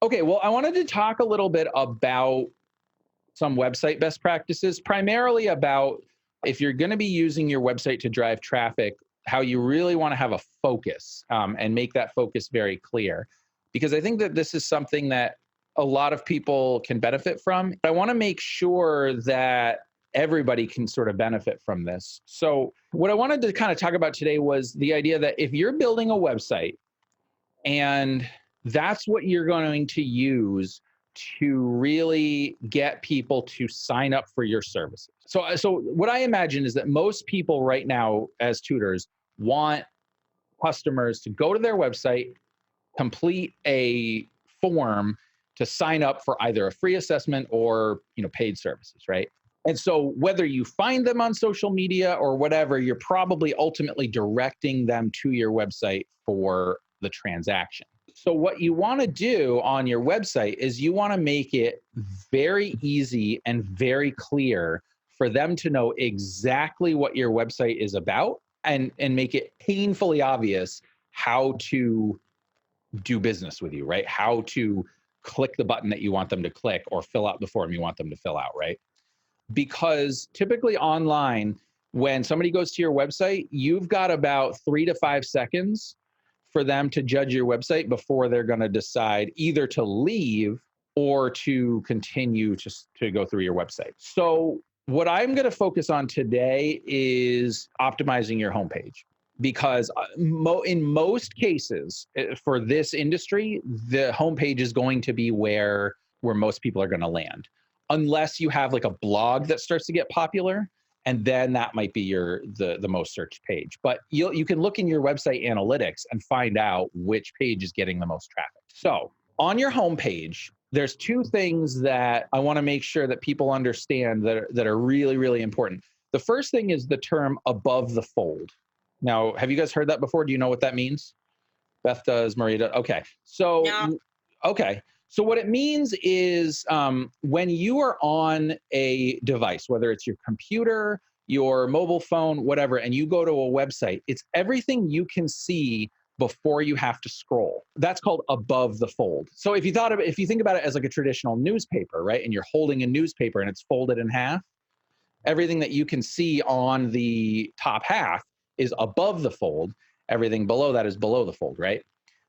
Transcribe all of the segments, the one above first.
Okay, well, I wanted to talk a little bit about some website best practices, primarily about if you're going to be using your website to drive traffic, how you really want to have a focus and make that focus very clear. Because I think that this is something that a lot of people can benefit from. I want to make sure that everybody can sort of benefit from this. So, what I wanted to kind of talk about today was the idea that if you're building a website and that's what you're going to use to really get people to sign up for your services. So what I imagine is that most people right now as tutors want customers to go to their website, complete a form to sign up for either a free assessment or, paid services, right? And so whether you find them on social media or whatever, you're probably ultimately directing them to your website for the transaction. So what you want to do on your website is you want to make it very easy and very clear for them to know exactly what your website is about and make it painfully obvious how to do business with you, right? How to click the button that you want them to click or fill out the form you want them to fill out, right? Because typically online, when somebody goes to your website, you've got about 3 to 5 seconds for them to judge your website before they're going to decide either to leave or to continue to go through your website. So what I'm going to focus on today is optimizing your homepage because in most cases for this industry, the homepage is going to be where most people are going to land, unless you have like a blog that starts to get popular, and then that might be the most searched page. But you can look in your website analytics and find out which page is getting the most traffic. So on your homepage, there's two things that I want to make sure that people understand that are really, really important. The first thing is the term above the fold. Now, have you guys heard that before? Do you know what that means? Beth does, Maria does. Okay. No. Okay. So what it means is when you are on a device, whether it's your computer, your mobile phone, whatever, and you go to a website, it's everything you can see before you have to scroll. That's called above the fold. So if you think about it as like a traditional newspaper, right? And you're holding a newspaper and it's folded in half, everything that you can see on the top half is above the fold. Everything below that is below the fold, right?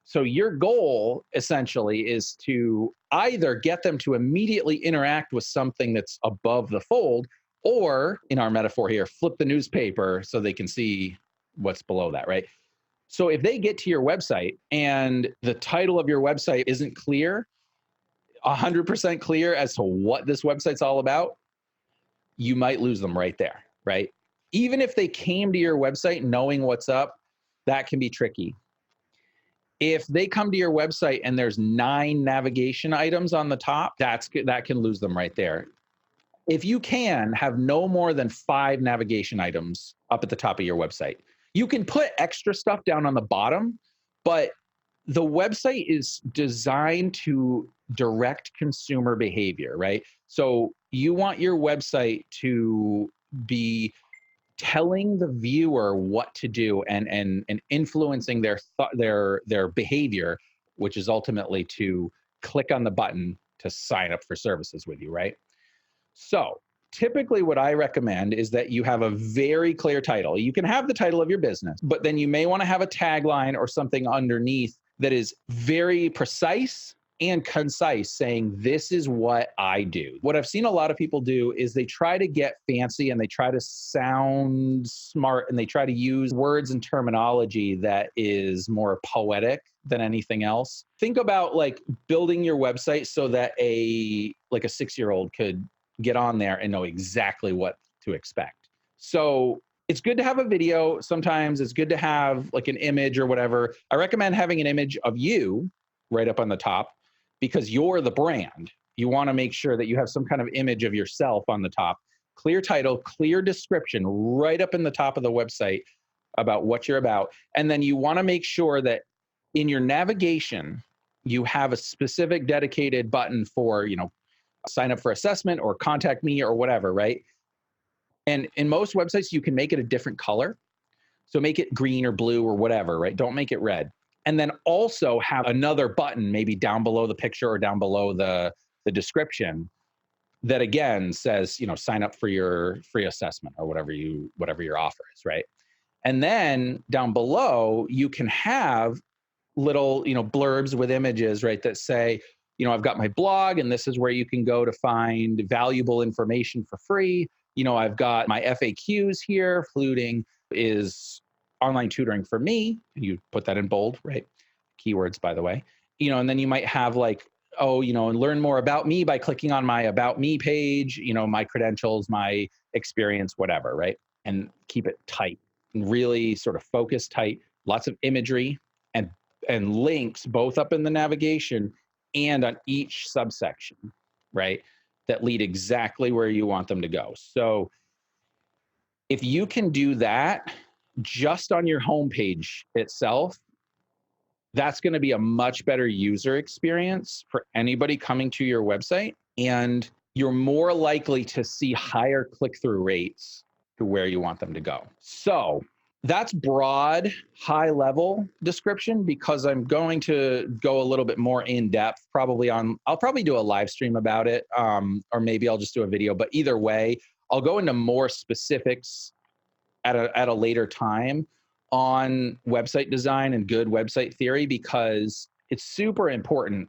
So your goal essentially is to either get them to immediately interact with something that's above the fold, or in our metaphor here, flip the newspaper so they can see what's below that, right? So if they get to your website and the title of your website isn't clear, 100% clear as to what this website's all about, you might lose them right there, right? Even if they came to your website knowing what's up, that can be tricky. If they come to your website and there's 9 navigation items on the top, that can lose them right there. If you can have no more than 5 navigation items up at the top of your website, you can put extra stuff down on the bottom, but the website is designed to direct consumer behavior, right? So you want your website to be telling the viewer what to do and influencing their behavior, which is ultimately to click on the button to sign up for services with you, right? So typically what I recommend is that you have a very clear title. You can have the title of your business, but then you may want to have a tagline or something underneath that is very precise and concise, saying, this is what I do. What I've seen a lot of people do is they try to get fancy and they try to sound smart and they try to use words and terminology that is more poetic than anything else. Think about like building your website so that a 6-year-old could get on there and know exactly what to expect. So it's good to have a video. Sometimes it's good to have like an image or whatever. I recommend having an image of you right up on the top because you're the brand. You want to make sure that you have some kind of image of yourself on the top. Clear title, clear description right up in the top of the website about what you're about. And then you want to make sure that in your navigation, you have a specific dedicated button for, sign up for assessment or contact me or whatever, right? And in most websites, you can make it a different color. So make it green or blue or whatever, right? Don't make it red. and then also have another button maybe down below the picture or down below the description that again says, sign up for your free assessment or whatever your offer is, right? And then down below, you can have little, blurbs with images, right, that say, I've got my blog and this is where you can go to find valuable information for free. I've got my FAQs here, including is online tutoring for me. You put that in bold, right? Keywords, by the way. And then you might have like, oh, and learn more about me by clicking on my about me page, my credentials, my experience, whatever, right? And keep it tight, really sort of focus tight, lots of imagery and links both up in the navigation and on each subsection, right? That lead exactly where you want them to go. So if you can do that just on your homepage itself, that's going to be a much better user experience for anybody coming to your website. And you're more likely to see higher click-through rates to where you want them to go. So that's broad, high-level description, because I'm going to go a little bit more in depth, I'll probably do a live stream about it, or maybe I'll just do a video. But either way, I'll go into more specifics at a later time on website design and good website theory, because it's super important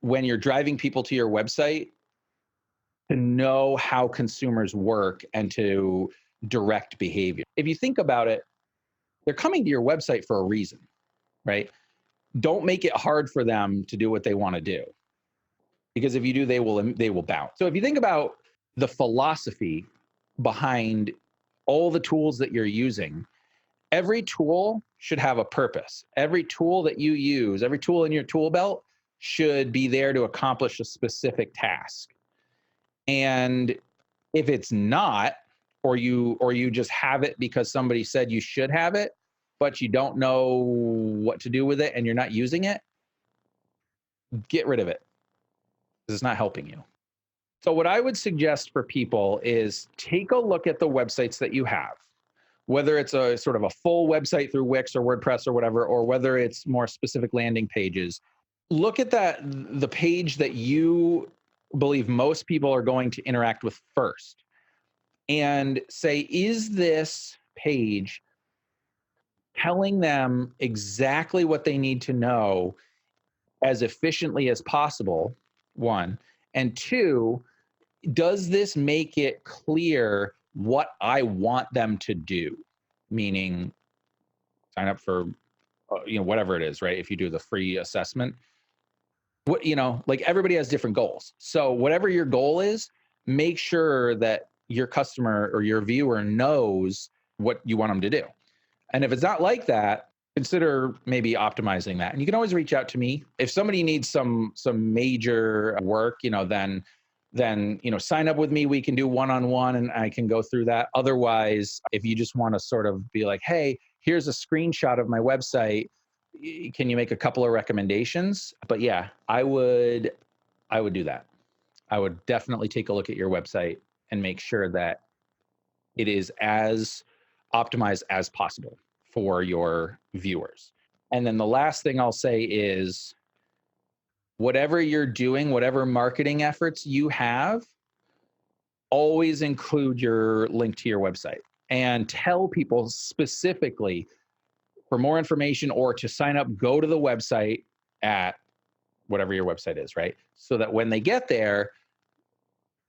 when you're driving people to your website to know how consumers work and to direct behavior. If you think about it, they're coming to your website for a reason, right? Don't make it hard for them to do what they want to do, because if you do, they will bounce. So if you think about the philosophy behind all the tools that you're using, every tool should have a purpose. Every tool that you use, every tool in your tool belt should be there to accomplish a specific task. And if it's not, or you just have it because somebody said you should have it, but you don't know what to do with it and you're not using it, get rid of it, because it's not helping you. So what I would suggest for people is take a look at the websites that you have, whether it's a sort of a full website through Wix or WordPress or whatever, or whether it's more specific landing pages. Look at the page that you believe most people are going to interact with first, and say, is this page telling them exactly what they need to know as efficiently as possible, one, and two, does this make it clear what I want them to do? Meaning, sign up for, whatever it is, right? If you do the free assessment, like everybody has different goals. So whatever your goal is, make sure that your customer or your viewer knows what you want them to do. And if it's not like that, consider maybe optimizing that. And you can always reach out to me if somebody needs some major work. Then sign up with me. We can do one-on-one, and I can go through that. Otherwise, if you just want to sort of be like, hey, here's a screenshot of my website, can you make a couple of recommendations? But yeah, I would do that. I would definitely take a look at your website and make sure that it is as optimized as possible for your viewers. And then the last thing I'll say is, whatever you're doing, whatever marketing efforts you have, always include your link to your website and tell people specifically, for more information or to sign up, go to the website at whatever your website is, right? So that when they get there,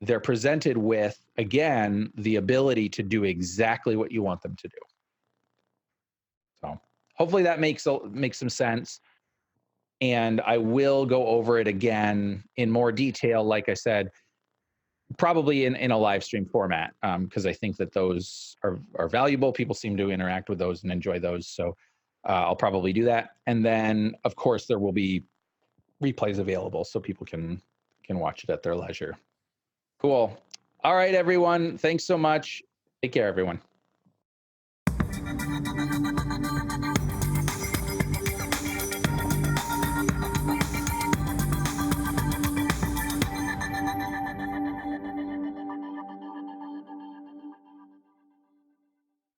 they're presented with, again, the ability to do exactly what you want them to do. So hopefully that makes some sense. And I will go over it again in more detail, like I said, probably in a live stream format, because I think that those are valuable. People seem to interact with those and enjoy those. So I'll probably do that. And then, of course, there will be replays available so people can watch it at their leisure. Cool. All right, everyone. Thanks so much. Take care, everyone.